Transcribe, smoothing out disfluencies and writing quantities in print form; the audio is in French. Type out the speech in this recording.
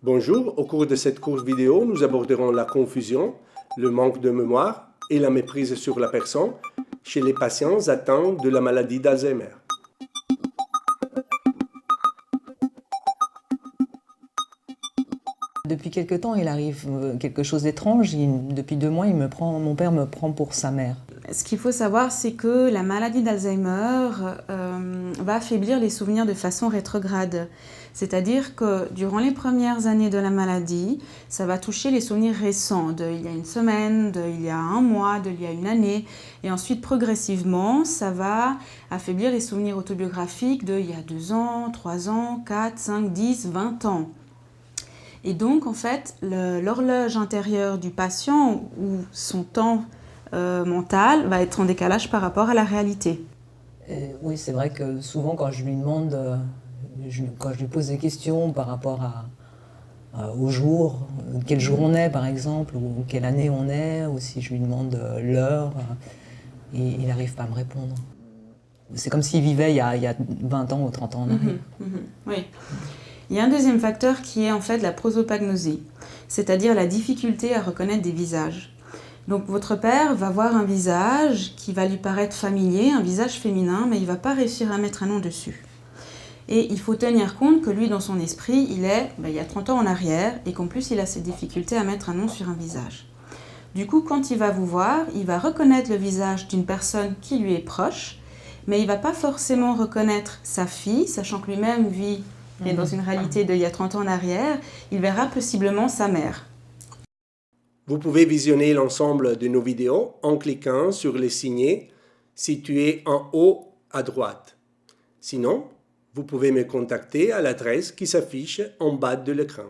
Bonjour, au cours de cette courte vidéo, nous aborderons la confusion, le manque de mémoire et la méprise sur la personne chez les patients atteints de la maladie d'Alzheimer. Depuis quelque temps, il arrive quelque chose d'étrange. Depuis 2 mois, mon père me prend pour sa mère. Ce qu'il faut savoir, c'est que la maladie d'Alzheimer va affaiblir les souvenirs de façon rétrograde. C'est-à-dire que durant les premières années de la maladie, ça va toucher les souvenirs récents, d'il y a une semaine, d'il y a un mois, d'il y a une année. Et ensuite, progressivement, ça va affaiblir les souvenirs autobiographiques d'il y a 2 ans, 3 ans, 4, 5, 10, 20 ans. Et donc, en fait, l'horloge intérieure du patient ou son temps mental va être en décalage par rapport à la réalité. Oui, c'est vrai que souvent, quand je lui demande, quand je lui pose des questions par rapport au jour, quel jour on est par exemple, ou quelle année on est, ou si je lui demande l'heure, il n'arrive pas à me répondre. C'est comme s'il vivait il y a 20 ans ou 30 ans en arrière. Oui. Il y a un deuxième facteur qui est en fait la prosopagnosie, c'est-à-dire la difficulté à reconnaître des visages. Donc votre père va voir un visage qui va lui paraître familier, un visage féminin, mais il ne va pas réussir à mettre un nom dessus. Et il faut tenir compte que lui, dans son esprit, il y a 30 ans en arrière, et qu'en plus il a ces difficultés à mettre un nom sur un visage. Du coup, quand il va vous voir, il va reconnaître le visage d'une personne qui lui est proche, mais il ne va pas forcément reconnaître sa fille, sachant que lui-même vit dans une réalité d'il y a 30 ans en arrière, il verra possiblement sa mère. Vous pouvez visionner l'ensemble de nos vidéos en cliquant sur les signets situés en haut à droite. Sinon, vous pouvez me contacter à l'adresse qui s'affiche en bas de l'écran.